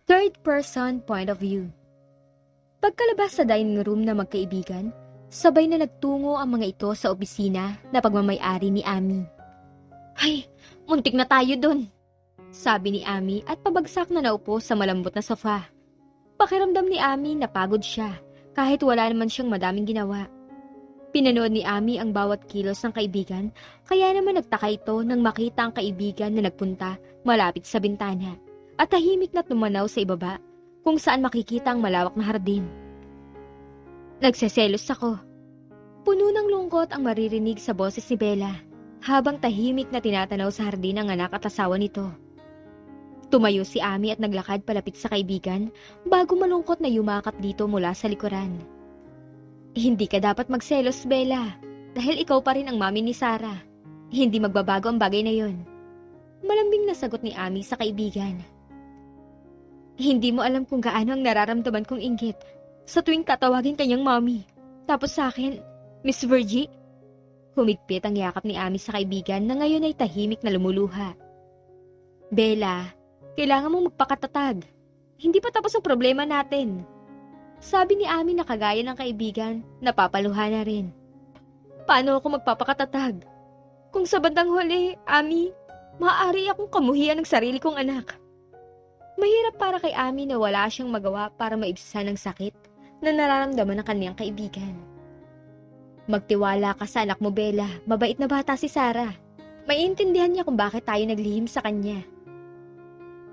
Third person point of view. Pagkalabas sa dining room na magkaibigan, sabay na nagtungo ang mga ito sa opisina na pagmamay-ari ni Ami. Ay, muntik na tayo dun, sabi ni Ami at pabagsak na naupo sa malambot na sofa. Pakiramdam ni Ami na pagod siya kahit wala naman siyang madaming ginawa. Pinanood ni Ami ang bawat kilos ng kaibigan, kaya naman nagtaka ito nang makita ang kaibigan na nagpunta malapit sa bintana at tahimik na tumanaw sa ibaba kung saan makikita ang malawak na hardin. Nagseselos ako. Puno ng lungkot ang maririnig sa boses ni Bella habang tahimik na tinatanaw sa hardin ang anak at asawa nito. Tumayo si Ami at naglakad palapit sa kaibigan bago malungkot na yumakap dito mula sa likuran. Hindi ka dapat magselos, Bella, dahil ikaw pa rin ang mami ni Sarah. Hindi magbabago ang bagay na yon. Malambing na sagot ni Ami sa kaibigan. Hindi mo alam kung gaano ang nararamdaman kong inggit sa tuwing tatawagin kanyang mommy. Tapos sa akin, Miss Virgie? Humigpit ang yakap ni Ami sa kaibigan na ngayon ay tahimik na lumuluha. Bella, kailangan mong magpakatatag. Hindi pa tapos ang problema natin. Sabi ni Ami na kagaya ng kaibigan, napapaluha na rin. Paano ako magpapakatatag? Kung sa bandang huli, Ami, maaari akong kamuhian ng sarili kong anak. Mahirap para kay Ami na wala siyang magawa para maibsan ang sakit na nararamdaman ng kanyang kaibigan. Magtiwala ka sa anak mo, Bella. Mabait na bata si Sarah. Maiintindihan niya kung bakit tayo naglihim sa kanya.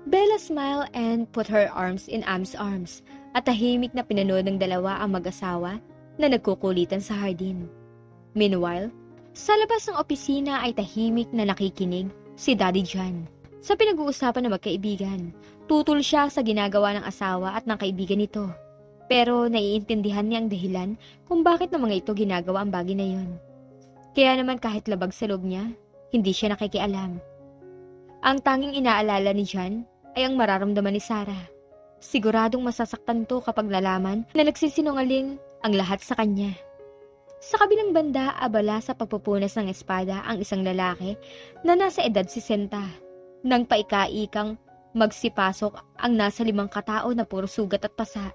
Bella smiled and put her arms in Ami's arms at tahimik na pinanood ng dalawa ang mag-asawa na nagkukulitan sa hardin. Meanwhile, sa labas ng opisina ay tahimik na nakikinig si Daddy John. Sa pinag-uusapan ng magkaibigan, tutol siya sa ginagawa ng asawa at ng kaibigan nito. Pero naiintindihan niya ang dahilan kung bakit ng mga ito ginagawa ang bagay na yon. Kaya naman kahit labag sa loob niya, hindi siya nakikialam. Ang tanging inaalala ni John ay ang mararamdaman ni Sarah. Siguradong masasaktan to kapag nalaman na nagsisinungaling ang lahat sa kanya. Sa kabilang banda, abala sa pagpupunas ng espada ang isang lalaki na nasa edad 60. Nang paika-ikang magsipasok ang nasa 5 katao na puro sugat at pasa.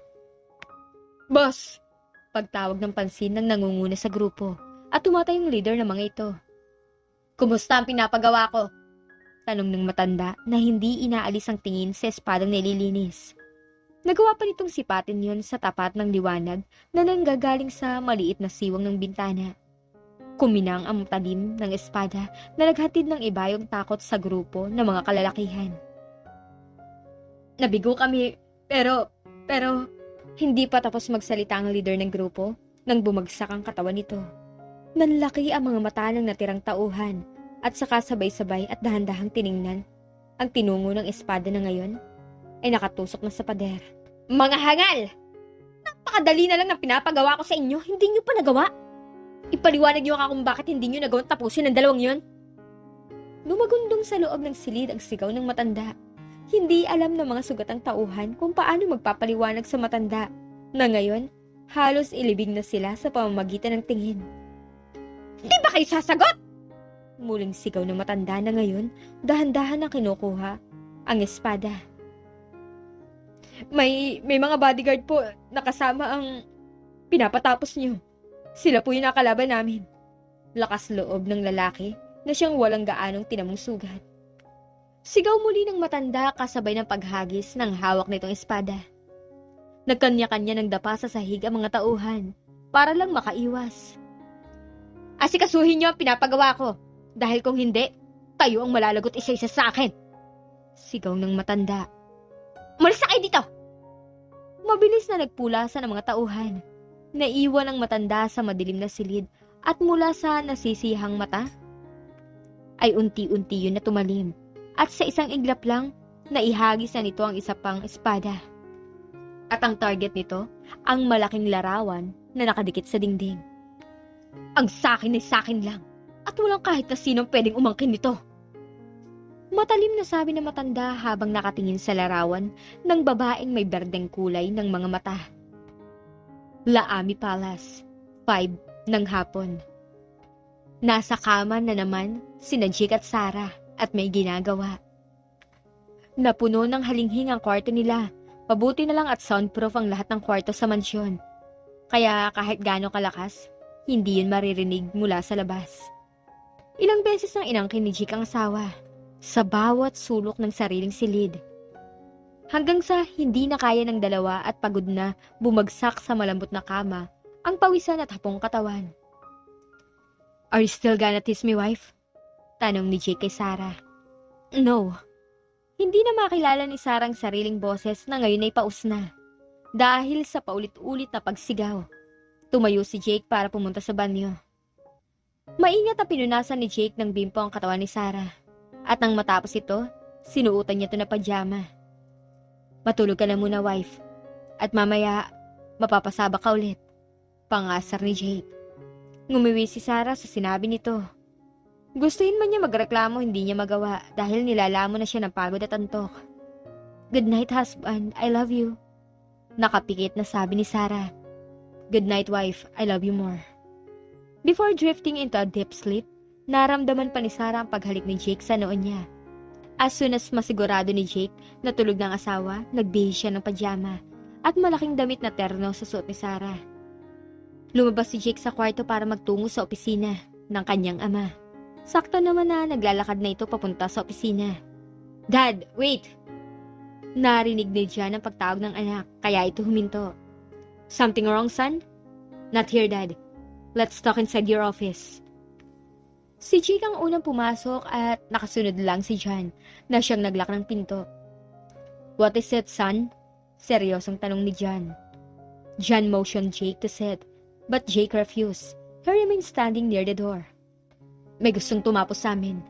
Boss! Pagtawag ng pansin ng nangunguna sa grupo at tumatay yung leader ng mga ito. Kumusta ang pinapagawa ko? Tanong ng matanda na hindi inaalis ang tingin sa espadang nililinis. Nagawa pa nitong sipatin yon sa tapat ng liwanag na nanggagaling sa maliit na siwang ng bintana. Kuminang ang talim ng espada na naghatid ng ibayong takot sa grupo ng mga kalalakihan. Nabigo kami, pero, hindi pa tapos magsalita ang leader ng grupo nang bumagsak ang katawan nito. Nanlaki ang mga mata ng natirang tauhan at saka sabay-sabay at dahan-dahang tiningnan ang tinungo ng espada na ngayon ay nakatusok na sa pader. Mga hangal! Napakadali na lang ng pinapagawa ko sa inyo, hindi nyo pa nagawa. Ipaliwanag niyo ka kung bakit hindi niyo nagawang tapusin ang dalawang yon. Lumagundong sa loob ng silid ang sigaw ng matanda. Hindi alam ng mga sugatang tauhan kung paano magpapaliwanag sa matanda na ngayon halos ilibig na sila sa pamamagitan ng tingin. Di ba kayo sasagot? Muling sigaw ng matanda na ngayon dahan-dahan na kinukuha ang espada. May mga bodyguard po na kasama ang pinapatapos niyo. Sila po yung nakalaban namin. Lakas loob ng lalaki na siyang walang gaanong tinamong sugat. Sigaw muli ng matanda kasabay ng paghagis ng hawak nitong espada. Nagkanya-kanya ng dapa sa sahig ang mga tauhan para lang makaiwas. Asikasuhin niyo ang pinapagawa ko dahil kung hindi, kayo ang malalagot isa-isa sa akin. Sigaw ng matanda. Umalis na kayo dito! Mabilis na nagpulasan ang mga tauhan. Naiwan ang matanda sa madilim na silid at mula sa nasisihang mata ay unti-unti yun na tumalim at sa isang iglap lang naihagis na nito ang isa pang espada. At ang target nito, ang malaking larawan na nakadikit sa dingding. Ang sakin ay sakin lang at walang kahit na sinong pwedeng umangkin nito. Matalim na sabi ng matanda habang nakatingin sa larawan ng babaeng may berdeng kulay ng mga mata. Laami Palace, 5 ng hapon. Nasa kama na naman sina Jake at Sarah at may ginagawa. Napuno ng halinghing ang kwarto nila Pabuti na lang at soundproof ang lahat ng kwarto sa mansyon. Kaya kahit gaano kalakas, hindi yun maririnig mula sa labas. Ilang beses nang inangkin ni Jake ang asawa sa bawat sulok ng sariling silid. Hanggang sa hindi na kaya ng dalawa at pagod na bumagsak sa malambot na kama ang pawisan at hapong katawan. "Are you still gonna tease me, wife?" Tanong ni Jake kay Sarah. No. Hindi na makilala ni Sarah ang sariling boses na ngayon ay paus na. Dahil sa paulit-ulit na pagsigaw, tumayo si Jake para pumunta sa banyo. Maingat na pinunasan ni Jake ng bimpo ang katawan ni Sarah. At nang matapos ito, sinuutan niya ito na pajama. "Matulog ka na muna, wife. At mamaya, mapapasaba ka ulit." Pangasar ni Jake. Ngumiwi si Sarah sa sinabi nito. Gustuin man niya magreklamo, hindi niya magawa dahil nilalamon na siya ng pagod at antok. "Good night, husband. I love you." Nakapikit na sabi ni Sarah. "Good night, wife. I love you more." Before drifting into a deep sleep, naramdaman pa ni Sarah ang paghalik ni Jake sa noon niya. As soon as masigurado ni Jake na tulog ng asawa, nagbihis siya ng pajama at malaking damit na terno sa suot ni Sarah. Lumabas si Jake sa kwarto para magtungo sa opisina ng kanyang ama. Sakto naman na naglalakad na ito papunta sa opisina. "Dad, wait!" Narinig ni Jan ang pagtawag ng anak, kaya ito huminto. "Something wrong, son?" "Not here, Dad. Let's talk inside your office." Si Jake ang unang pumasok at nakasunod lang si Jan na siyang naglock ng pinto. "What is it, son?" Seryosong tanong ni Jan. Jan motioned Jake to sit, but Jake refused. He remained standing near the door. "May gustong tumapos sa amin."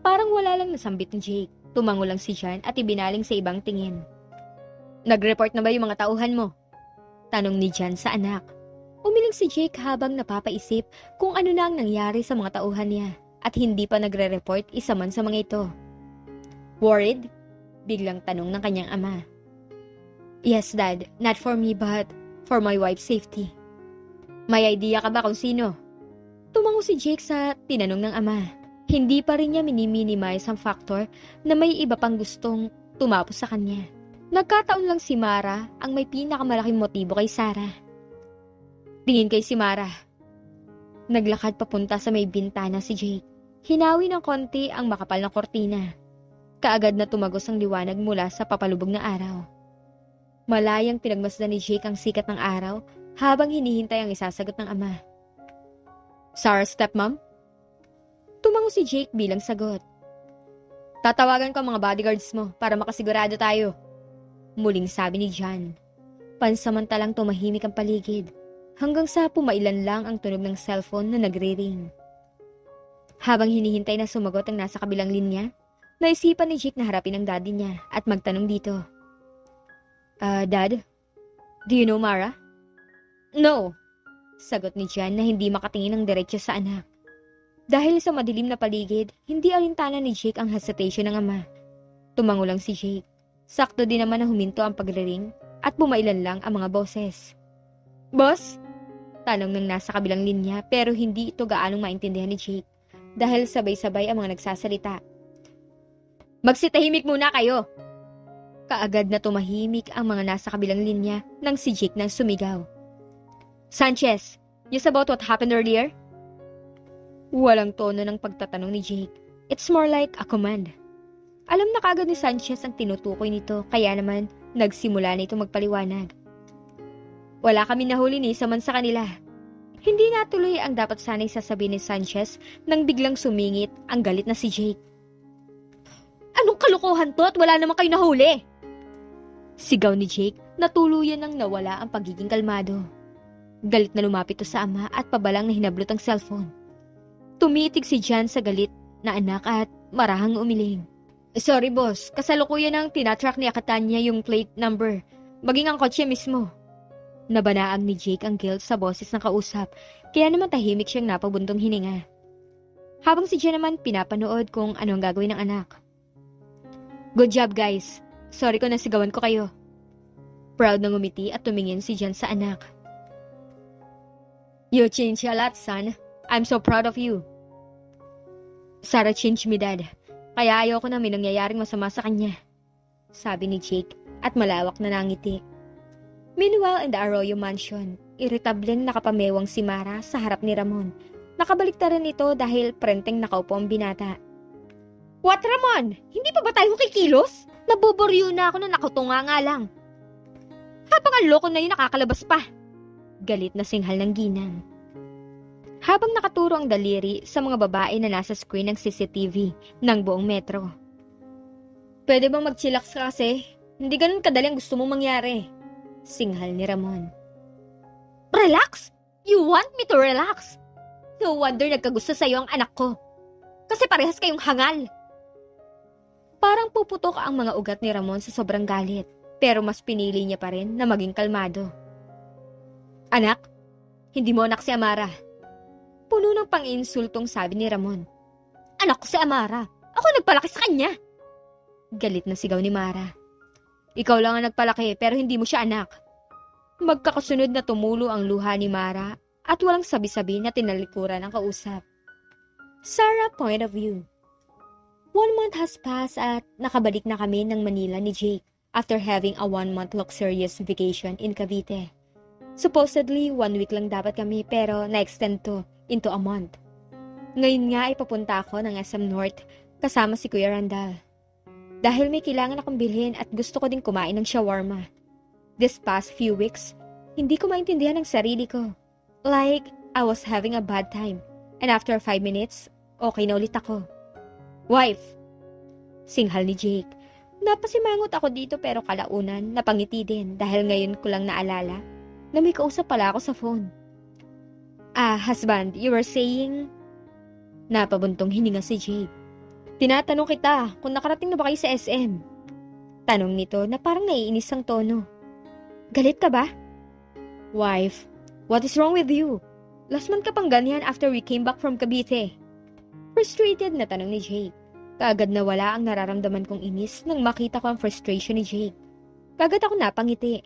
Parang wala lang nasambit ni Jake. Tumango lang si Jan at ibinaling sa ibang tingin. "Nag-report na ba yung mga tauhan mo?" Tanong ni Jan sa anak. Umiling si Jake habang napapaisip kung ano na ang nangyari sa mga tauhan niya at hindi pa nagre-report isa man sa mga ito. "Worried?" Biglang tanong ng kanyang ama. "Yes, Dad. Not for me but for my wife's safety." "May idea ka ba kung sino?" Tumango si Jake sa tinanong ng ama. Hindi pa rin niya mini-minimize ang factor na may iba pang gustong tumapos sa kanya. Nagkataon lang si Mara ang may pinakamalaking motibo kay Sarah. Tingin kay si Mara. Naglakad papunta sa may bintana si Jake. Hinawi ng konti ang makapal na kortina. Kaagad na tumagos ang liwanag mula sa papalubog na araw. Malayang pinagmasdan ni Jake ang sikat ng araw habang hinihintay ang isasagot ng ama. "Sarah's stepmom?" Tumango si Jake bilang sagot. "Tatawagan ko ang mga bodyguards mo para makasigurado tayo." Muling sabi ni Jan. Pansamantalang tumahimik ang paligid hanggang sa pumailan lang ang tunog ng cellphone na nagre-ring. Habang hinihintay na sumagot ang nasa kabilang linya, naisipan ni Jake na harapin ang daddy niya at magtanong dito. Dad? Do you know Mara?" "No." Sagot ni Jan na hindi makatingin ng diretso sa anak. Dahil sa madilim na paligid, hindi alintana ni Jake ang hesitation ng ama. Tumango lang si Jake. Sakto din naman na huminto ang pagre-ring at bumailan lang ang mga boses. "Boss?" Tanong ng nasa kabilang linya pero hindi ito gaanong maintindihan ni Jake dahil sabay-sabay ang mga nagsasalita. "Magsitahimik muna kayo!" Kaagad na tumahimik ang mga nasa kabilang linya nang si Jake nang sumigaw. "Sanchez, just about what happened earlier?" Walang tono ng pagtatanong ni Jake. It's more like a command. Alam na kaagad ni Sanchez ang tinutukoy nito kaya naman nagsimula na ito magpaliwanag. "Wala kami nahuli ni isa man sa kanila." Hindi natuloy ang dapat sana'y sasabihin ni Sanchez nang biglang sumingit ang galit na si Jake. "Anong kalokohan to at wala naman kayo nahuli?" Sigaw ni Jake na tuluyan nang nawala ang pagiging kalmado. Galit na lumapit to sa ama at pabalang na hinablot ang cellphone. Tumitig si Jan sa galit na anak at marahang umiling. "Sorry boss, kasalukuyan ang tinatrack ni Akatanya yung plate number, maging ang kotse mismo." Nabanaag ni Jake ang guilt sa boses ng kausap, kaya naman tahimik siyang napabuntong hininga. Habang si Jan naman pinapanood kung ano ang gagawin ng anak. "Good job guys, sorry ko nasigawan ko kayo." Proud na ngumiti at tumingin si Jan sa anak. "You changed a lot, son. I'm so proud of you." "Sarah changed me, Dad. Kaya ayoko na may nangyayaring masama sa kanya," sabi ni Jake at malawak na nangiti. Meanwhile, in the Arroyo Mansion, iritableng nakapamewang si Mara sa harap ni Ramon. Nakabaliktaran ito dahil prenteng nakaupo ang binata. What, Ramon? Hindi pa ba tayo kikilos? Nabuburyo na ako na nakutunga nga lang. Habang ang loko na yun nakakalabas pa. Galit na singhal ng ginang. Habang nakaturo ang daliri sa mga babae na nasa screen ng CCTV ng buong metro. Pwede bang mag-chillax ka kasi? Hindi ganun kadali ang gusto mong mangyari. Singhal ni Ramon. Relax? You want me to relax? No wonder nagkagusto sa'yo ang anak ko. Kasi parehas kayong hangal. Parang puputok ang mga ugat ni Ramon sa sobrang galit. Pero mas pinili niya pa rin na maging kalmado. Anak, hindi mo anak si Amara. Puno ng pang-insultong sabi ni Ramon. Anak ko si Amara. Ako nagpalaki sa kanya. Galit na sigaw ni Mara. Ikaw lang ang nagpalaki pero hindi mo siya anak. Magkakasunod na tumulo ang luha ni Mara at walang sabi-sabi na tinalikuran ang kausap. Sarah point of view. 1 month has passed at nakabalik na kami ng Manila ni Jake after having a 1-month luxurious vacation in Cavite. Supposedly, 1 week lang dapat kami pero na-extend to into a month. Ngayon nga ay papunta ako ng SM North kasama si Kuya Randall. Dahil may kailangan akong bilhin at gusto ko din kumain ng shawarma. This past few weeks, hindi ko maintindihan ang sarili ko. Like, I was having a bad time. And after 5 minutes, okay na ulit ako. Wife! Singhal ni Jake. Napasimangot ako dito pero kalaunan napangiti din dahil ngayon ko lang naalala na may kausap pala ako sa phone. Husband, you were saying? Napabuntong hininga si Jake. Tinatanong kita kung nakarating na ba kayo sa SM. Tanong nito na parang naiinis ang tono. Galit ka ba? Wife, what is wrong with you? Last month ka pang ganyan after we came back from Cavite. Frustrated na tanong ni Jake. Kaagad na wala ang nararamdaman kong inis nang makita ko ang frustration ni Jake. Kaagad ako napangiti.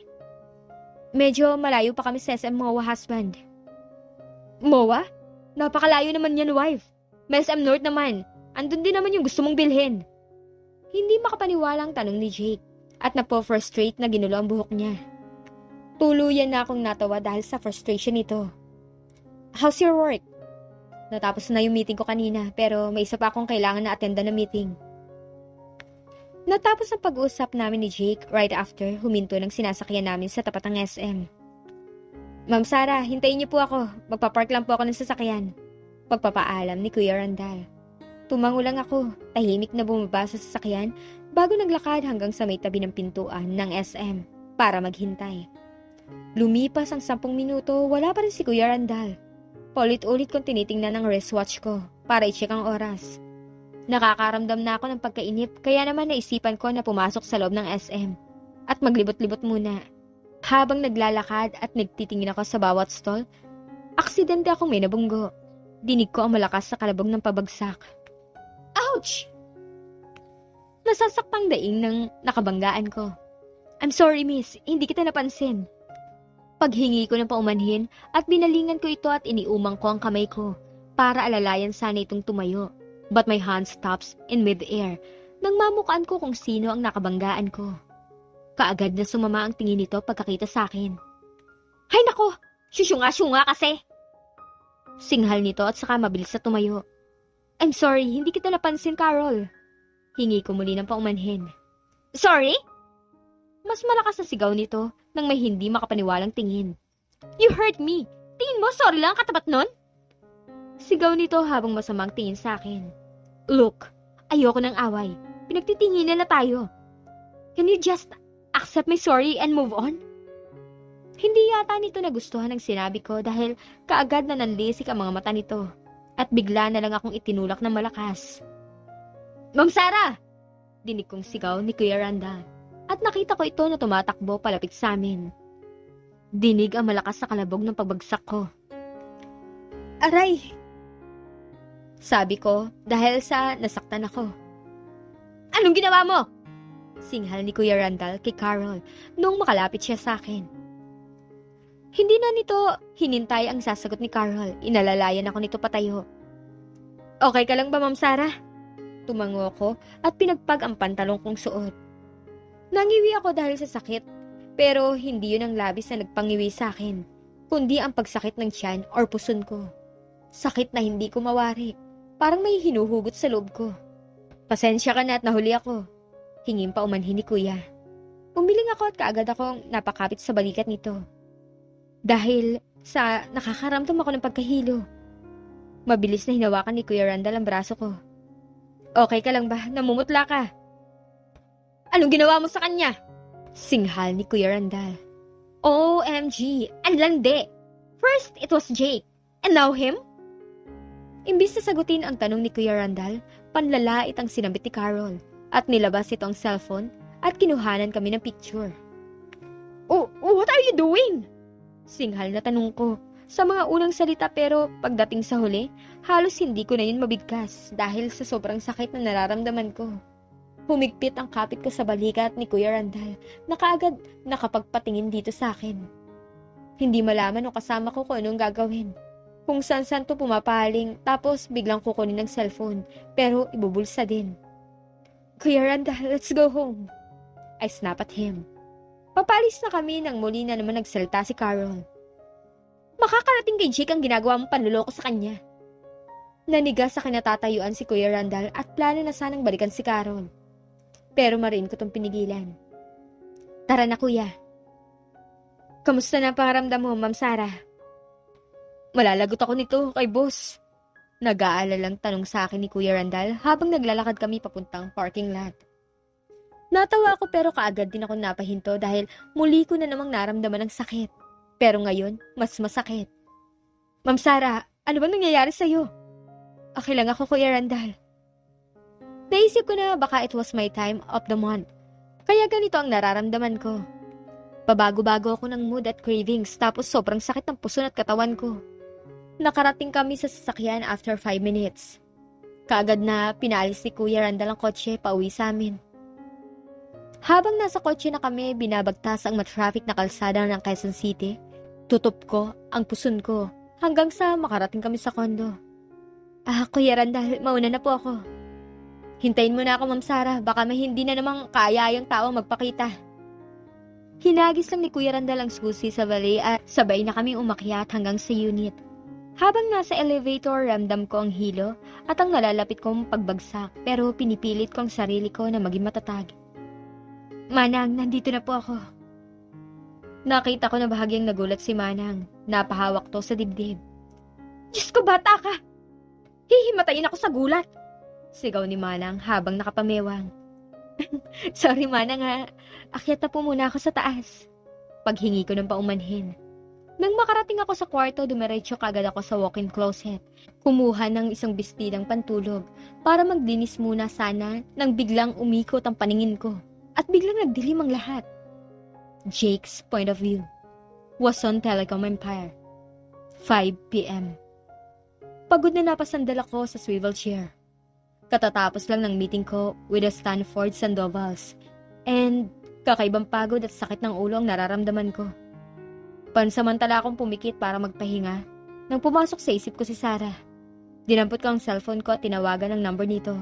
Medyo malayo pa kami sa SM MOA, husband. MOA? Napakalayo naman yan, wife. May SM North naman. Andun din naman yung gusto mong bilhin. Hindi makapaniwala ang tanong ni Jake at napo-frustrate na ginulo ang buhok niya. Tuluyan na akong natawa dahil sa frustration nito. How's your work? Natapos na yung meeting ko kanina pero may isa pa akong kailangan na attendan na meeting. Natapos ang pag-uusap namin ni Jake right after huminto ng sinasakyan namin sa tapat ng SM. Ma'am Sarah, hintayin niyo po ako. Magpapark lang po ako ng sasakyan. Pagpapaalam ni Kuya Randall. Tumango lang ako, tahimik na bumaba sa sasakyan bago naglakad hanggang sa may tabi ng pintuan ng SM para maghintay. Lumipas ang 10 minuto, wala pa rin si Kuya Randall. Paulit-ulit kong tinitingnan ang wristwatch ko para i-check ang oras. Nakakaramdam na ako ng pagkainip kaya naman naisipan ko na pumasok sa loob ng SM at maglibot-libot muna. Habang naglalakad at nagtitingin ako sa bawat stall, aksidente akong may nabunggo. Dinig ko ang malakas sa kalabog ng pabagsak. Ouch! Nasasakpang daing ng nakabanggaan ko. I'm sorry miss, hindi kita napansin. Paghingi ko ng paumanhin at binalingan ko ito at iniumang ko ang kamay ko para alalayan sana itong tumayo. But my hand stops in mid-air nang mamukaan ko kung sino ang nakabanggaan ko. Kaagad na sumama ang tingin nito pagkakita sa akin. Hay nako! Syusyunga-syunga kasi! Singhal nito at saka mabilis na tumayo. I'm sorry, hindi kita napansin, Carol. Hingi ko muli ng paumanhin. Sorry? Mas malakas na sigaw nito nang may hindi makapaniwalang tingin. You hurt me! Tingin mo, sorry lang katapat nun? Sigaw nito habang masamang tingin sa akin. Look, ayoko ng away. Pinagtitinginan na tayo. Can you just accept my sorry and move on? Hindi yata nito nagustuhan ang sinabi ko dahil kaagad na nanlisik ang mga mata nito at bigla na lang akong itinulak ng malakas. Ma'am Sarah! Dinig kong sigaw ni Kuya Randall at nakita ko ito na tumatakbo palapit sa amin. Dinig ang malakas sa kalabog ng pagbagsak ko. Aray! Sabi ko dahil sa nasaktan ako. Anong ginawa mo? Singhal ni Kuya Randall kay Carol nung makalapit siya sa akin. Hindi na nito hinintay ang sasagot ni Carol. Inalalayan ako nito patayo. Okay ka lang ba, Ma'am Sarah? Tumango ako at pinagpag ang pantalong kong suot. Nangiwi ako dahil sa sakit, pero hindi yun ang labis na nagpangiwi sa akin, kundi ang pagsakit ng tiyan or puson ko. Sakit na hindi ko mawari, parang may hinuhugot sa loob ko. Pasensya ka na at nahuli ako. Hingin pa umanhin ni kuya. Umiling ako at kaagad akong napakapit sa balikat nito. Dahil sa nakakaramdam ako ng pagkahilo. Mabilis na hinawakan ni Kuya Randall ang braso ko. Okay ka lang ba? Namumutla ka. Anong ginawa mo sa kanya? Singhal ni Kuya Randall. OMG, ang landi. First, it was Jake. And now him? Imbis na sagutin ang tanong ni Kuya Randall, panlalait ang sinabit ni Carol at nilabas ito ang cellphone at kinuhanan kami ng picture. Oh, what are you doing? Singhal na tanong ko sa mga unang salita pero pagdating sa huli, halos hindi ko na yun mabigkas dahil sa sobrang sakit na nararamdaman ko. Humigpit ang kapit ko sa balikat ni Kuya Randall na kaagad nakapagpatingin dito sa akin. Hindi malaman o kasama ko kung anong gagawin. Kung saan-saan to pumapaling tapos biglang kukunin ng cellphone pero ibubulsa din. Kuya Randall, let's go home. I snap at him. Papalis na kami nang muli na naman nagsalita si Carol. Makakarating kay Jake ang ginagawa mong panluloko sa kanya. Naniga sa kinatatayuan si Kuya Randall at plano na sanang balikan si Carol. Pero marin ko tong pinigilan. Tara na kuya. Kamusta na pakiramdam mo, Ma'am Sarah? Malalagot ako nito kay boss. Nag-aalalang tanong sa akin ni Kuya Randall habang naglalakad kami papuntang parking lot. Natawa ako pero kaagad din ako napahinto dahil muli ko na namang naramdaman ng sakit. Pero ngayon, mas masakit. Ma'am Sarah, ano bang nangyayari sa'yo? Okay lang ako, Kuya Randall. Naisip ko na baka it was my time of the month. Kaya ganito ang nararamdaman ko. Pabago-bago ako ng mood at cravings tapos sobrang sakit ng puso at katawan ko. Nakarating kami sa sasakyan after 5 minutes. Kaagad na pinaalis ni Kuya Randall ang kotse pauwi sa amin. Habang nasa kotse na kami, binabagtas ang matraffic na kalsada ng Quezon City. Tutup ko ang puson ko hanggang sa makarating kami sa kondo. Kuya Randall, mauna na po ako. Hintayin mo na ako, Ma'am Sarah. Baka may hindi na namang kaya yung tao magpakita. Hinagis lang ni Kuya Randall ang susi sa valet at sabay na kami umakyat hanggang sa unit. Habang nasa elevator, ramdam ko ang hilo at ang nalalapit kong pagbagsak pero pinipilit ko ang sarili ko na maging matatag. Manang, nandito na po ako. Nakita ko na bahagyang nagulat si Manang. Napahawak to sa dibdib. Diyos ko, bata ka! Hihimatayin ako sa gulat! Sigaw ni Manang habang nakapamewang. Sorry Manang ha, akyat na po muna ako sa taas. Paghingi ko ng paumanhin. Nang makarating ako sa kwarto, dumiretso kagad ako sa walk-in closet. Kumuha ng isang bestidang pantulog para maglinis muna sana nang biglang umikot ang paningin ko. At biglang nagdilim ang lahat. Jake's point of view was on Telecom Empire. 5 p.m. Pagod na napasandal ako sa swivel chair. Katatapos lang ng meeting ko with the Stanford Sandovals. And kakaibang pagod at sakit ng ulo ang nararamdaman ko. Pansamantala akong pumikit para magpahinga nang pumasok sa isip ko si Sarah. Dinampot ko ang cellphone ko at tinawagan ang number nito.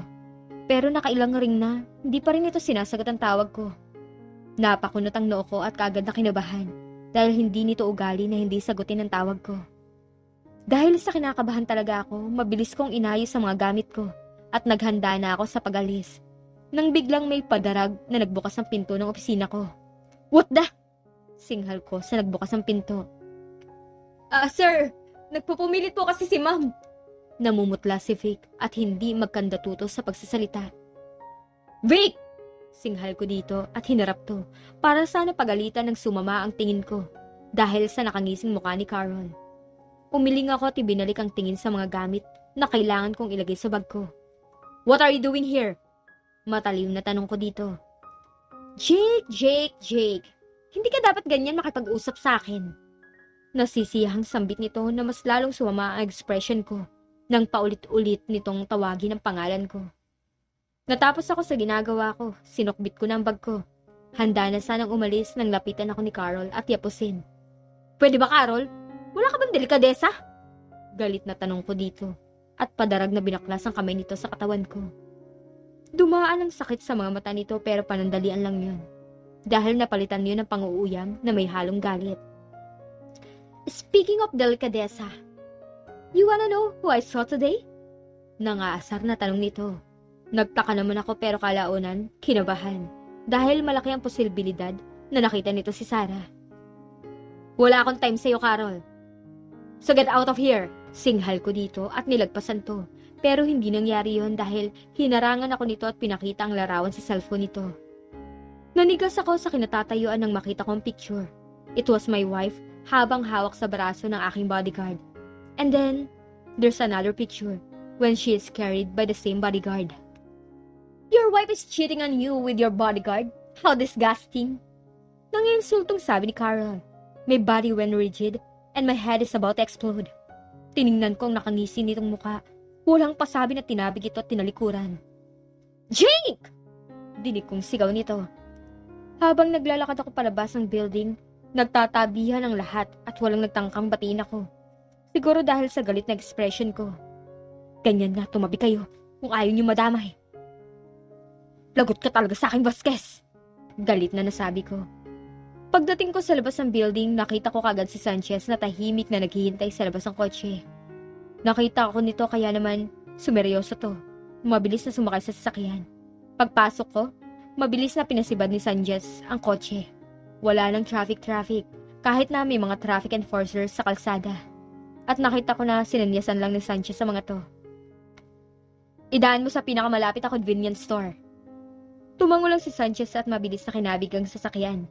Pero nakailang ring na, hindi pa rin ito sinasagot ang tawag ko. Napakunot ang noo ko at kaagad na kinabahan dahil hindi nito ugali na hindi sagutin ang tawag ko. Dahil sa kinakabahan talaga ako, mabilis kong inayos ang mga gamit ko at naghanda na ako sa pag-alis. Nang biglang may padarag na nagbukas ng pinto ng opisina ko. What the? Singhal ko sa nagbukas ng pinto. Sir, nagpupumilit po kasi si ma'am. Namumutla si Vic at hindi magkandatuto sa pagsasalita. Vic! Singhal ko dito at hinarap to para sana pagalitan ng sumama ang tingin ko dahil sa nakangising mukha ni Carol. Umiling ako at ibinalik ang tingin sa mga gamit na kailangan kong ilagay sa bag ko. What are you doing here? Mataliw na tanong ko dito. Jake. Hindi ka dapat ganyan makipag-usap sa akin. Nasisiyahang sambit nito na mas lalong sumama ang expression ko nang paulit-ulit nitong tawagin ang pangalan ko. Natapos ako sa ginagawa ko, sinukbit ko na ang bag ko. Handa na sanang umalis nang lapitan ako ni Carol at yapusin. Pwede ba, Carol? Wala ka bang delikadesa? Galit na tanong ko dito at padarag na binaklas ang kamay nito sa katawan ko. Dumaan ang sakit sa mga mata nito pero panandalian lang yun. dahil napalitan niyo ng pang-uuyam na may halong galit. Speaking of delikadesa, you wanna know who I saw today? Nangaasar na tanong nito. Nagtaka naman ako pero kalaunan, kinabahan. Dahil malaki ang posibilidad na nakita nito si Sarah. Wala akong time sa'yo, Carol. So get out of here! Singhal ko dito at nilagpasan to. Pero hindi nangyari yon dahil hinarangan ako nito at pinakita ang larawan sa cellphone nito. Nanigas ako sa kinatatayuan nang makita kong picture. It was my wife habang hawak sa braso ng aking bodyguard. And then, there's another picture when she is carried by the same bodyguard. Your wife is cheating on you with your bodyguard? How disgusting! Nanginsultong sabi ni Carol. My body went rigid and my head is about to explode. Tiningnan kong nakangisi nitong muka. Walang pasabi na tinabig ito at tinalikuran. Jake! Dinig kong sigaw nito. Habang naglalakad ako palabas ng building, nagtatabihan ang lahat at walang nagtangkang batiin ako. Siguro dahil sa galit na expression ko. Ganyan nga, tumabi kayo kung ayaw niyo madamay. Lagot ka talaga sa akin, Vasquez! Galit na nasabi ko. Pagdating ko sa labas ng building, nakita ko kagad si Sanchez na tahimik na naghihintay sa labas ng kotse. Nakita ko nito kaya naman sumeryoso to. Mabilis na sumakay sa sasakyan. Pagpasok ko, mabilis na pinasibad ni Sanchez ang kotse. Wala nang traffic kahit na may mga traffic enforcers sa kalsada. At nakita ko na sinanyasan lang ni Sanchez sa mga to. Idaan mo sa pinakamalapit na convenience store. Tumango lang si Sanchez at mabilis na kinabig ang sasakyan.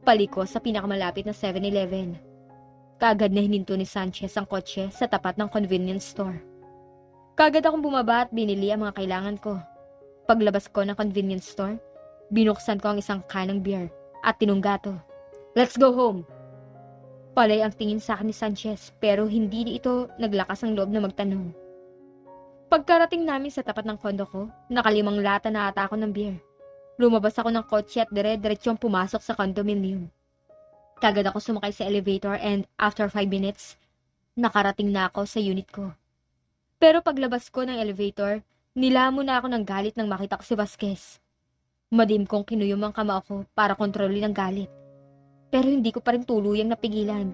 Paliko sa pinakamalapit na 7-Eleven. Kaagad na hininto ni Sanchez ang kotse sa tapat ng convenience store. Kaagad akong bumaba at binili ang mga kailangan ko. Paglabas ko ng convenience store, binuksan ko ang isang kanang beer at tinungga to. Let's go home! Palay ang tingin sa akin ni Sanchez pero hindi ito naglakas ang loob na magtanong. Pagkarating namin sa tapat ng kondo ko, nakalimang lata na ata ako ng beer. Lumabas ako ng kotse at dire-diretsong pumasok sa condominium. Kagad ako sumakay sa elevator and after 5 minutes, nakarating na ako sa unit ko. Pero paglabas ko ng elevator, nilamon na ako ng galit nang makita ko si Vasquez. Madim kong kinuyom ang kamao ko para kontrolin ang galit. Pero hindi ko pa rin tuluyang napigilan.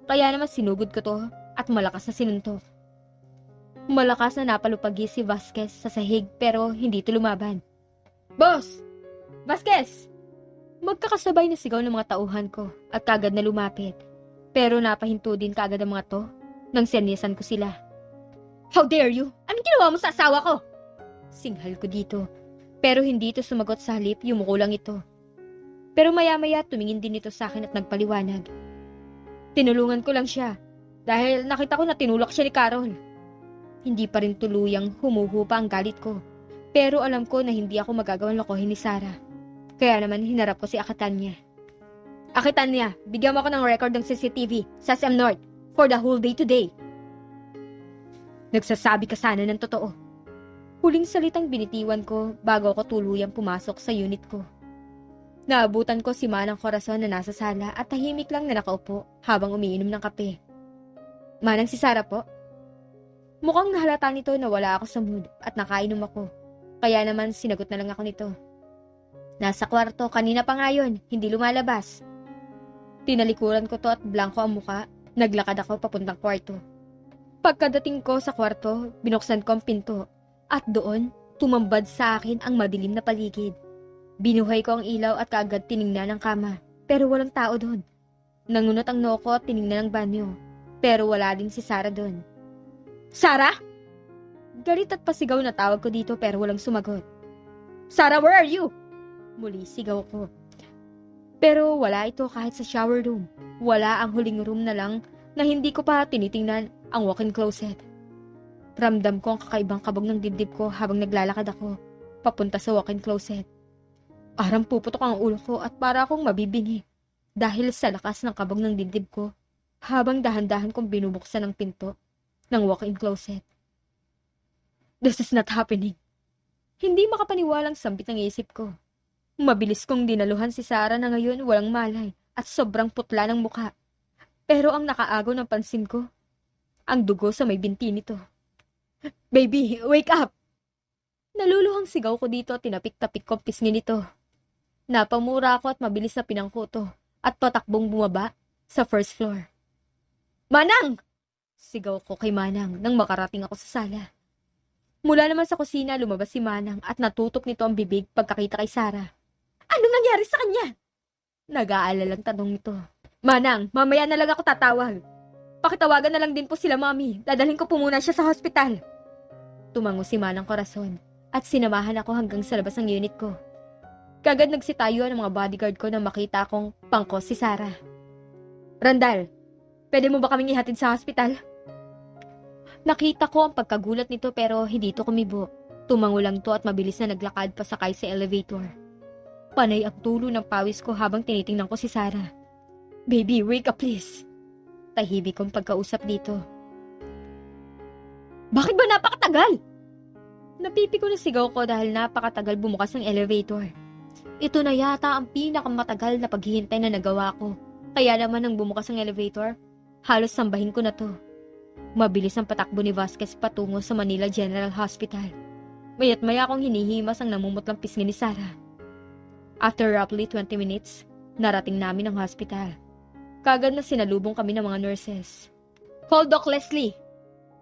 Kaya naman sinugod ko to at malakas na sinuntok. Malakas na napalupagi si Vasquez sa sahig pero hindi to lumaban. Boss! Vasquez! Magkakasabay na sigaw ng mga tauhan ko at kagad na lumapit. Pero napahinto din kagad ang mga to nang senyesan ko sila. How dare you? Anong ginawa mo sa asawa ko? Singhal ko dito. Pero hindi ito sumagot sa halip, yumuko lang ito. Pero maya-maya tumingin din ito sa akin at nagpaliwanag. Tinulungan ko lang siya dahil nakita ko na tinulak siya ni Carol. Hindi pa rin tuluyang humuhupa ang galit ko. Pero alam ko na hindi ako magagawang lokohin ni Sarah. Kaya naman hinarap ko si Akitanya. Akitanya, bigyan mo ako ng record ng CCTV sa SM North for the whole day today. Nagsasabi ka sana ng totoo. Huling salitang binitiwan ko bago ako tuluyang pumasok sa unit ko. Naabutan ko si Manang Corazon na nasa sala at tahimik lang na nakaupo habang umiinom ng kape. Manang si Sarah po? Mukhang nahalata nito na wala ako sa mood at nakainom ako. Kaya naman sinagot na lang ako nito. Nasa kwarto, kanina pa nga yun, hindi lumalabas. Tinalikuran ko to at blanko ang muka, naglakad ako papuntang kwarto. Pagkadating ko sa kwarto, binuksan ko ang pinto. At doon, tumambad sa akin ang madilim na paligid. Binuhay ko ang ilaw at kaagad tiningnan ang kama, pero walang tao doon. Nangunot ang noo ko at tiningnan ang banyo, pero wala din si Sarah doon. Sarah? Galit at pasigaw na tawag ko dito pero walang sumagot. Sarah, where are you? Muli sigaw ko. Pero wala ito kahit sa shower room. Wala ang huling room na lang na hindi ko pa tinitingnan ang walk-in closet. Ramdam ko ang kakaibang kabog ng dibdib ko habang naglalakad ako papunta sa walk-in closet. Parang puputok ang ulo ko at para akong mabibingi dahil sa lakas ng kabog ng dibdib ko habang dahan-dahan kong binubuksan ang pinto ng walk-in closet. This is not happening. Hindi makapaniwalang sambit ng isip ko. Mabilis kong dinaluhan si Sarah na ngayon walang malay at sobrang putla ng mukha. Pero ang nakaagaw ng pansin ko, ang dugo sa may binti nito. Baby, wake up! Naluluhang sigaw ko dito at tinapik-tapik ko ang pisngi nito. Napamura ako at mabilis na pinangkuto at patakbong bumaba sa first floor. Manang! Sigaw ko kay Manang nang makarating ako sa sala. Mula naman sa kusina lumabas si Manang at natutok nito ang bibig pagkakita kay Sarah. Anong nangyari sa kanya? Nag-aalalang tanong nito. Manang, mamaya na lang ako tatawag. Pakitawagan na lang din po sila, Mami. Dadalhin ko po muna siya sa hospital. Tumango si Manang Corazon at sinamahan ako hanggang sa labas ng unit ko. Kagad nagsitayo ang mga bodyguard ko na makita akong pangkos si Sarah. Randall, pwede mo ba kaming ihatid sa hospital? Nakita ko ang pagkagulat nito pero hindi ito kumibo. Tumango lang to at mabilis na naglakad pasakay sa elevator. Panay ang tulo ng pawis ko habang tinitingnan ko si Sarah. Baby, wake up please. Tahimik kong pagkausap dito. Bakit ba napakatagal? Napipi ko na sigaw ko dahil napakatagal bumukas ang elevator. Ito na yata ang pinakamatagal na paghihintay na nagawa ko. Kaya naman nang bumukas ang elevator, halos sambahin ko na to. Mabilis ang patakbo ni Vasquez patungo sa Manila General Hospital. Maya't maya akong hinihimas ang namumutlang pisngi ni Sarah. After roughly 20 minutes, narating namin ang hospital. Kagad na sinalubong kami ng mga nurses. Call Doc Leslie!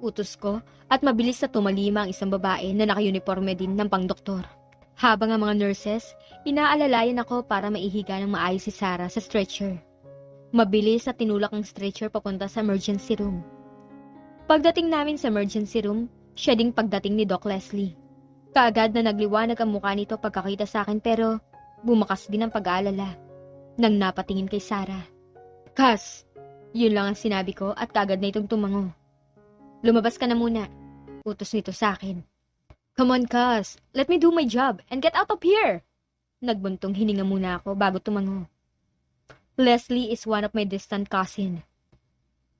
Utos ko at mabilis na tumalima ang isang babae na naka-uniforme din ng pangdoktor. Habang ang mga nurses, inaalalayan ako para maihiga ng maayos si Sarah sa stretcher. Mabilis na tinulak ang stretcher papunta sa emergency room. Pagdating namin sa emergency room, siya ding pagdating ni Doc Leslie. Kaagad na nagliwanag ang mukha nito pagkakita sa akin pero bumakas din ang pag-aalala nang napatingin kay Sarah. Kas, yun lang ang sinabi ko at kaagad na itong tumango. Lumabas ka na muna, utos nito sa akin. Come on, Kas. Let me do my job and get out of here. Nagbuntong hininga muna ako bago tumango. Leslie is one of my distant cousin.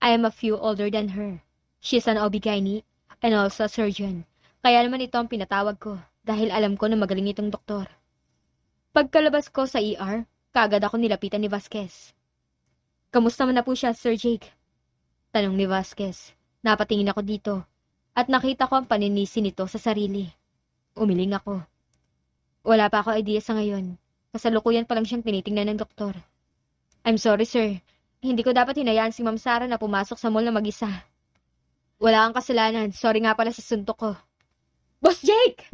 I am a few older than her. She's an OB-GYN and also a surgeon. Kaya naman ito ang pinatawag ko dahil alam ko na magaling itong doktor. Pagkalabas ko sa ER, kaagad ako nilapitan ni Vasquez. Kamusta man na po siya, Sir Jake? Tanong ni Vasquez. Napatingin ako dito. At nakita ko ang paninisi nito sa sarili. Umiling ako. Wala pa ako idea sa ngayon. Kasalukuyan pa lang siyang tinitingnan ng doktor. I'm sorry, sir. Hindi ko dapat hinayaan si Ma'am Sarah na pumasok sa mall na mag-isa. Wala kang kasalanan. Sorry nga pala sa suntok ko. Boss Jake!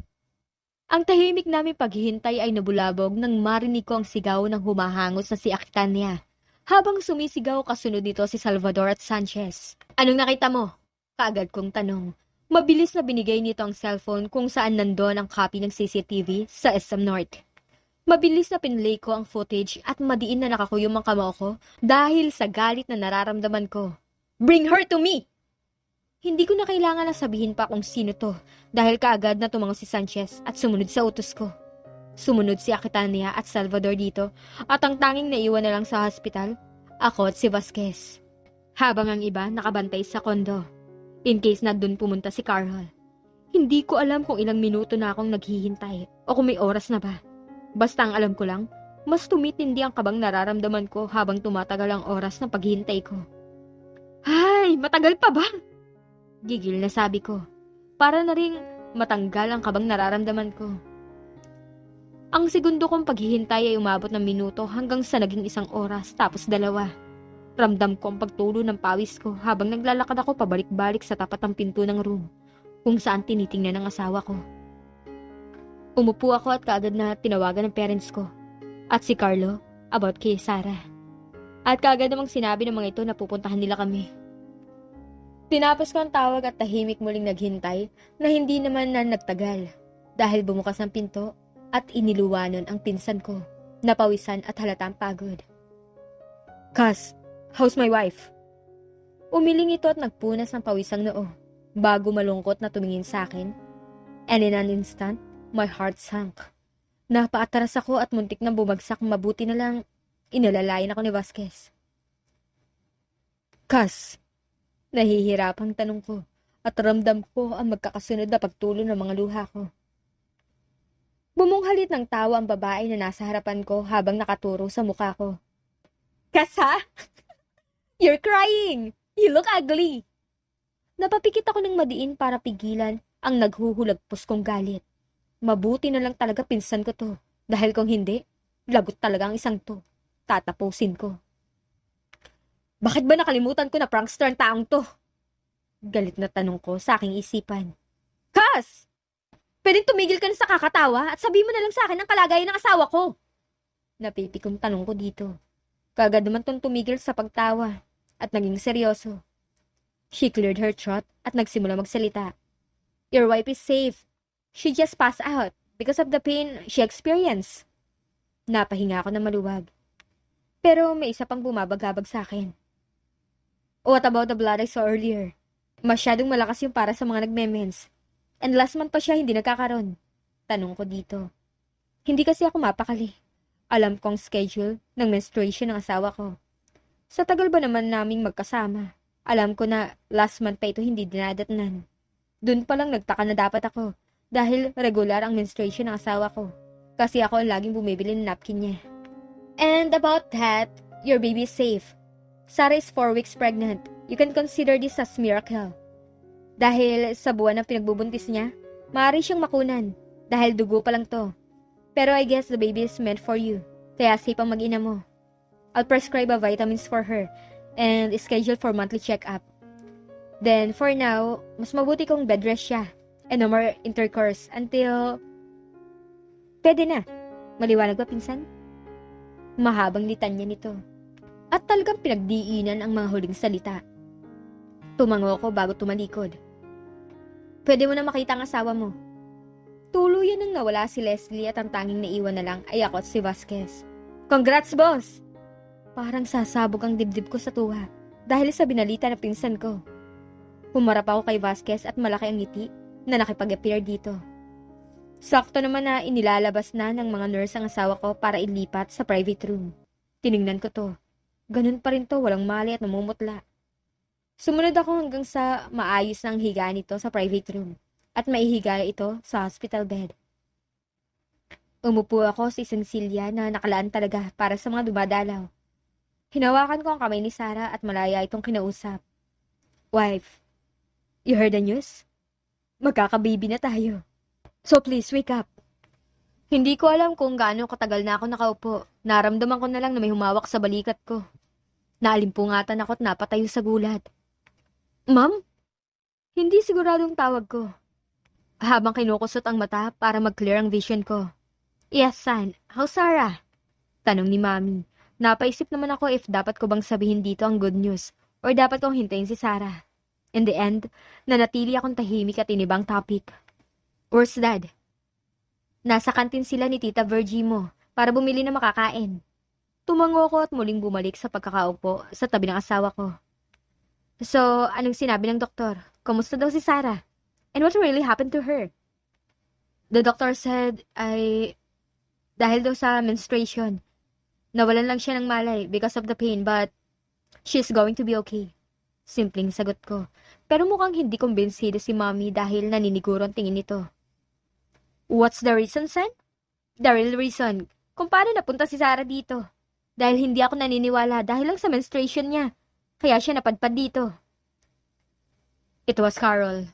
Ang tahimik namin paghihintay ay nabulabog nang marinig ko ang sigaw ng humahangos na si Aquitania. Habang sumisigaw kasunod nito si Salvador at Sanchez. Anong nakita mo? Kaagad kong tanong. Mabilis na binigay nito ang cellphone kung saan nandun ang copy ng CCTV sa SM North. Mabilis na pinlay ko ang footage at madiin na nakakuyom ang kamao ko dahil sa galit na nararamdaman ko. Bring her to me! Hindi ko na kailangan na sabihin pa kung sino to dahil kaagad na tumango si Sanchez at sumunod sa utos ko. Sumunod si Aquitania at Salvador dito at ang tanging naiwan na lang sa hospital, ako at si Vasquez. Habang ang iba nakabantay sa kondo. In case na dun pumunta si Carl. Hindi ko alam kung ilang minuto na akong naghihintay o kung may oras na ba. Basta ang alam ko lang, mas tumitindi ang kabang nararamdaman ko habang tumatagal ang oras ng paghihintay ko. Ay, matagal pa ba? Gigil na sabi ko. Para na ring matanggal ang kabang nararamdaman ko. Ang segundo kong paghihintay ay umabot ng minuto hanggang sa naging 1 oras tapos 2. Ramdam ko ang pagtulo ng pawis ko habang naglalakad ako pabalik-balik sa tapat ng pinto ng room kung saan tinitingnan ng asawa ko. Umupo ako at kaagad na tinawagan ng parents ko at si Carlo about kay Sarah. At kaagad namang sinabi ng mga ito na pupuntahan nila kami. Tinapos ko ang tawag at tahimik muling naghintay na hindi naman na nagtagal dahil bumukas ang pinto at iniluwanon ang pinsan ko, napawisan at halatang pagod. Kas, how's my wife? Umiling ito at nagpunas ng pawisang noo bago malungkot na tumingin sa akin. And in an instant, my heart sank. Napaatras ako at muntik na bumagsak, mabuti na lang inalalayan ako ni Vasquez. Kas, nahihirapang tanong ko at ramdam ko ang magkakasunod na pagtulo ng mga luha ko. Bumunghalit ng tawa ang babae na nasa harapan ko habang nakaturo sa mukha ko. Kas ha? You're crying! You look ugly! Napapikit ako ng madiin para pigilan ang naghuhulagpos kong galit. Mabuti na lang talaga pinsan ko to. Dahil kung hindi, Lagot talaga ang isang to. Tatapusin ko. Bakit ba nakalimutan ko na prankster ang taong to? Galit na tanong ko sa aking isipan. Kas! Pwedeng tumigil ka na sa kakatawa at sabihin mo na lang sa akin ang kalagayan ng asawa ko. Napipikong tanong ko dito. Kagad naman tong tumigil sa pagtawa at naging seryoso. She cleared her throat at nagsimula magsalita. Your wife is safe. She just passed out because of the pain she experienced. Napahinga ako na maluwag. Pero may isa pang bumabagabag sa akin. What about the blood I saw earlier? Masyadong malakas yung para sa mga nagme-mens. And last month pa siya hindi nagkakaroon. Tanong ko dito. Hindi kasi ako mapakali. Alam kong schedule ng menstruation ng asawa ko. Sa tagal ba naman naming magkasama, alam ko na last month pa ito hindi dinadatnan. Doon pa lang nagtaka na dapat ako dahil regular ang menstruation ng asawa ko. Kasi ako ang laging bumibili ng napkin niya. And about that, your baby is safe. Sarah is 4 weeks pregnant. You can consider this as miracle. Dahil sa buwan ng pinagbubuntis niya, maaari siyang makunan dahil dugo pa lang to. Pero I guess the baby is meant for you. Kaya safe ang mag-ina mo. I'll prescribe a vitamins for her and schedule for monthly check-up. Then, for now, mas mabuti kong bed rest siya and no more intercourse until... Pwede na. Maliwanag ba, pinsan? Mahabang litanya nito. At talagang pinagdiinan ang mga huling salita. Tumango ko bago tumalikod. Pwede mo na makita ang asawa mo. Tuluyan nang nawala si Leslie at ang tanging naiwan na lang ay ako at si Vasquez. Congrats, boss! Parang sasabog ang dibdib ko sa tuwa dahil sa binalita na pinsan ko. Humarap ako kay Vasquez at malaki ang ngiti na nakipag-appear dito. Sakto naman na inilalabas na ng mga nurse ang asawa ko para ilipat sa private room. Tiningnan ko to. Ganun pa rin to, walang mali at namumutla. Sumunod ako hanggang sa maayos na ang higaan nito sa private room at maihiga ito sa hospital bed. Umupo ako sa isang silya na nakalaan talaga para sa mga dumadalaw. Hinawakan ko ang kamay ni Sarah at malaya itong kinausap. Wife, you heard the news? Magkakababy na tayo. So please, wake up. Hindi ko alam kung gaano katagal na ako nakaupo. Naramdaman ko na lang na may humawak sa balikat ko. Naalimpungatan ako at napatayo sa gulat. Ma'am? Hindi siguradong tawag ko. Habang kinukusot ang mata para mag-clear ang vision ko. Yes, son. How's Sarah? Tanong ni Mami. Napaisip naman ako if dapat ko bang sabihin dito ang good news or dapat kong hintayin si Sarah. In the end, nanatili akong tahimik at inibang topic. Where's Dad? Nasa kantin sila ni Tita Virgie mo para bumili na makakain. Tumango ko at muling bumalik sa pagkakaupo sa tabi ng asawa ko. So, anong sinabi ng doktor? Kumusta daw si Sarah? And what really happened to her? The doctor said, dahil daw sa menstruation, nawalan lang siya ng malay because of the pain but she's going to be okay. Simpleng sagot ko. Pero mukhang hindi kumbinsido si Mommy dahil naniniguro ang tingin nito. What's the reason, son? The real reason kung paano napunta si Sarah dito. Dahil hindi ako naniniwala dahil lang sa menstruation niya. Kaya siya napadpad dito. It was Carol.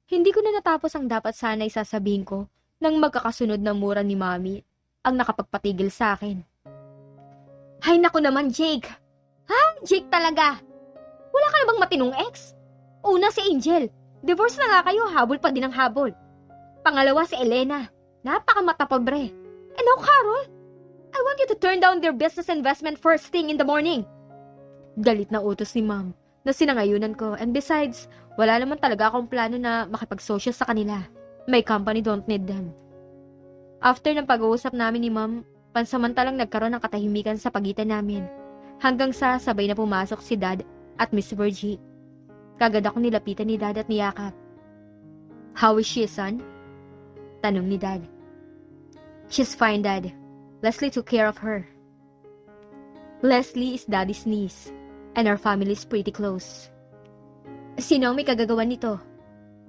Hindi ko na natapos ang dapat sana'y sasabihin ko nang magkakasunod na mura ni Mommy ang nakapagpatigil sa akin. Hay naku naman, Jake. Ha? Jake talaga. Wala ka na bang matinong ex? Una si Angel. Divorce na nga kayo, habol pa din ang habol. Pangalawa si Elena. Napakamatapagbre. And now, Carol, I want you to turn down their business investment first thing in the morning. Galit na utos ni Ma'am na sinangayunan ko. And besides, wala naman talaga akong plano na makipagsosyo sa kanila. My company don't need them. After ng pag-uusap namin ni Ma'am, pansamantalang nagkaroon ng katahimikan sa pagitan namin. Hanggang sa sabay na pumasok si Dad at Miss Virgie. Kagad ako nilapitan ni Dad at niyakap. How is she, son? Tanong ni Dad. She's fine, Dad. Leslie took care of her. Leslie is Daddy's niece, and our family is pretty close. Sino ang may kagagawan nito?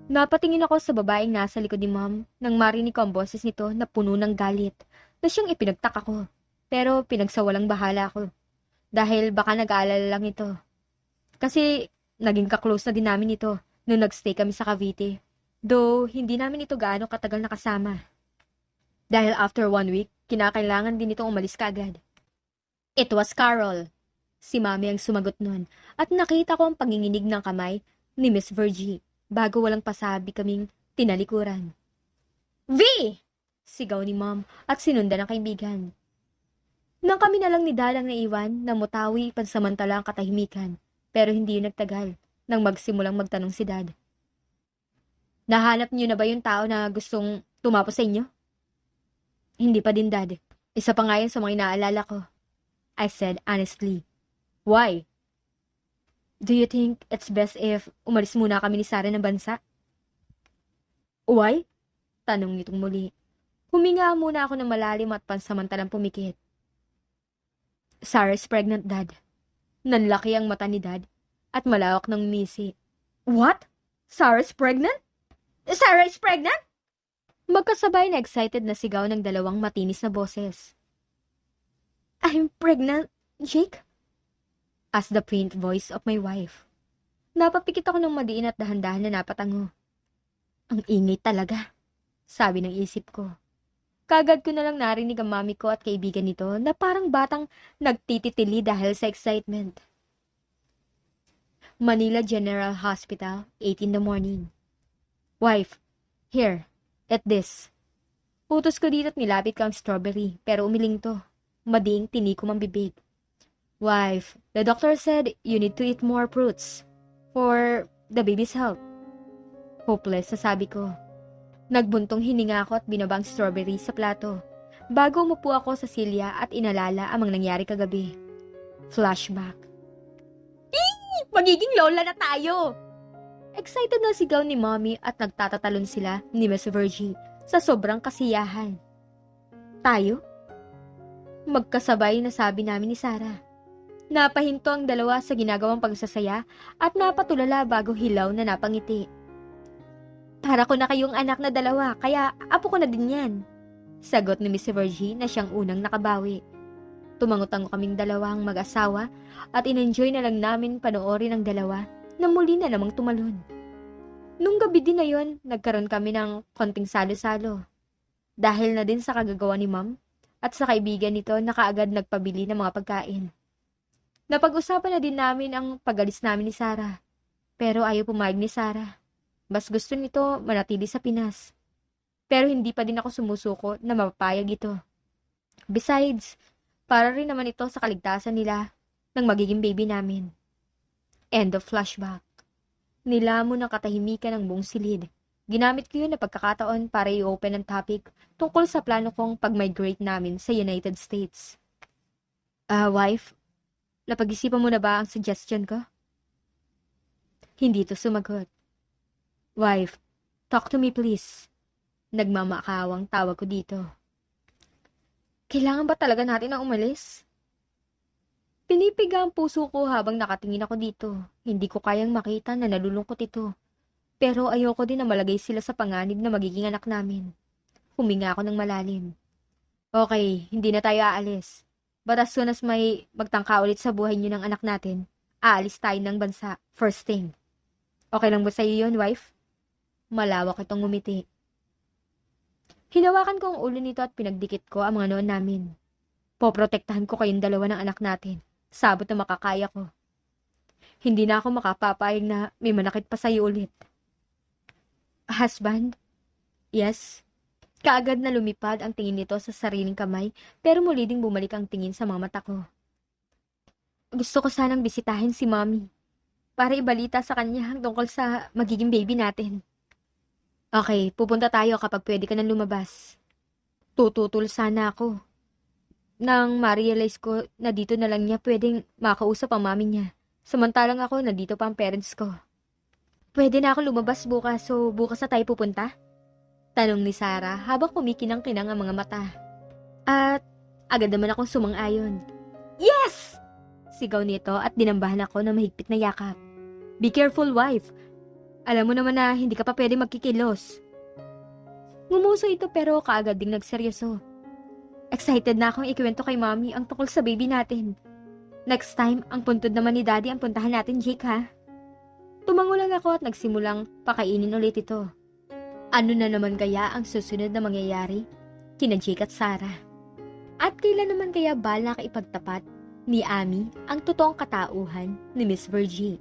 Napatingin ako sa babaeng nasa likod ni Mom nang marinig ko ang boses nito na puno ng galit na siyang ipinagtaka ko. Pero pinagsawalang bahala ko. Dahil baka nag-aalala lang ito. Kasi naging ka-close na din namin ito nung nag-stay kami sa Cavite. Though hindi namin ito gaano katagal nakasama. Dahil after 1 week, Kinakailangan din itong umalis kaagad. It was Carol. Si Mami ang sumagot nun at nakita ko ang panginginig ng kamay ni Miss Virgie bago walang pasabi kaming tinalikuran. V! Sigaw ni Mom at sinundan ng kaibigan. Nang kami na lang ni Dad ang naiwan, namutawi pansamantala ang katahimikan, pero hindi yun nagtagal nang magsimulang magtanong si Dad. Nahanap niyo na ba yung tao na gustong tumapos sa inyo? Hindi pa din, Dad. Isa pa nga yan sa mga inaalala ko. I said honestly. Why? Do you think it's best if umalis muna kami ni Sarah ng bansa? Why? Tanong nitong muli. Huminga muna ako ng malalim at pansamantalang pumikit. Sarah's pregnant, Dad. Nanlaki ang mata ni Dad at malawak ng misi. What? Sarah's pregnant? Sarah is pregnant? Magkasabay na excited na sigaw ng dalawang matinis na boses. I'm pregnant, Jake? Asked the faint voice of my wife. Napapikit ako ng madiin at dahan-dahan na napatango. Ang ingay talaga, sabi ng isip ko. Kagad ko na lang narinig ang mami ko at kaibigan nito na parang batang nagtititili dahil sa excitement. Manila General Hospital, 8 in the morning. Wife, here, eat this. Utos ko dito at nilapit ko ang strawberry, pero umiling to. Madiing tinikom ang bibig. Wife, the doctor said you need to eat more fruits for the baby's health. Hopeless, sasabi ko. Nagbuntong hininga ako at binaba ang strawberry sa plato. Bago umupo ako sa silya at inalala ang mga nangyari kagabi. Flashback. Magiging lola na tayo! Excited na sigaw ni Mommy at nagtatatalon sila ni Miss Virgie sa sobrang kasiyahan. Tayo? Magkasabay na sabi namin ni Sarah. Napahinto ang dalawa sa ginagawang pagsasaya at napatulala bago hilaw na napangiti. Para ko na kayong anak na dalawa, kaya apo ko na din yan. Sagot ni Miss Virgie na siyang unang nakabawi. Tumangutango kaming dalawang mag-asawa at in-enjoy na lang namin panoorin ang dalawa na muli na namang tumalon. Nung gabi din na yon, nagkaroon kami ng konting salo-salo. Dahil na din sa kagagawa ni Mom at sa kaibigan nito na kaagad nagpabili ng mga pagkain. Napag-usapan na din namin ang pag-alis namin ni Sarah. Pero ayaw pumayag ni Sarah. Mas gusto nito manatili sa Pinas. Pero hindi pa din ako sumusuko na mapapayag ito. Besides, para rin naman ito sa kaligtasan nila ng magiging baby namin. End of flashback. Nilamon ng katahimikan ng buong silid. Ginamit ko yun na pagkakataon para i-open ang topic tungkol sa plano kong pag-migrate namin sa United States. Wife, napag-isipan mo na ba ang suggestion ko? Hindi ito sumagot. Wife, talk to me please. Nagmamakawang tawag ko dito. Kailangan ba talaga natin na umalis? Pinipiga ang puso ko habang nakatingin ako dito. Hindi ko kayang makita na nalulungkot ito. Pero ayoko din na malagay sila sa panganib na magiging anak namin. Huminga ako ng malalim. Okay, hindi na tayo aalis. But as soon as may magtangka ulit sa buhay niyo ng anak natin, aalis tayo ng bansa, first thing. Okay lang ba sa'yo yun, wife? Malawak itong ngumiti. Hinawakan ko ang ulo nito at pinagdikit ko ang mga noon namin. Poprotektahan ko kayong dalawa ng anak natin. Sabot na makakaya ko. Hindi na ako makapapayag na may manakit pa sa'yo ulit. Husband? Yes. Kaagad na lumipad ang tingin nito sa sariling kamay, pero muli ding bumalik ang tingin sa mga mata ko. Gusto ko sanang bisitahin si Mommy para ibalita sa kanya tungkol sa magiging baby natin. Okay, pupunta tayo kapag pwede ka nang lumabas. Tututol sana ako. Nang ma-realize ko na dito na lang niya pwedeng makausap ang mami niya. Samantalang ako, nandito pa ang parents ko. Pwede na ako lumabas bukas, so bukas na tayo pupunta? Tanong ni Sarah habang kumikinang-kinang ang mga mata. At agad naman akong sumang-ayon. Yes! Sigaw nito at dinambahan ako ng mahigpit na yakap. Be careful, wife. Alam mo naman na hindi ka pa pwede magkikilos. Ngumuso ito pero kaagad ding nagseryoso. Excited na akong ikwento kay Mommy ang tungkol sa baby natin. Next time, ang puntod naman ni Daddy ang puntahan natin, Jake, ha? Tumango lang ako at nagsimulang pakainin ulit ito. Ano na naman kaya ang susunod na mangyayari kina Jake at Sarah? At kailan naman kaya balak ipagtapat ni Amy ang totoong katauhan ni Miss Virgie?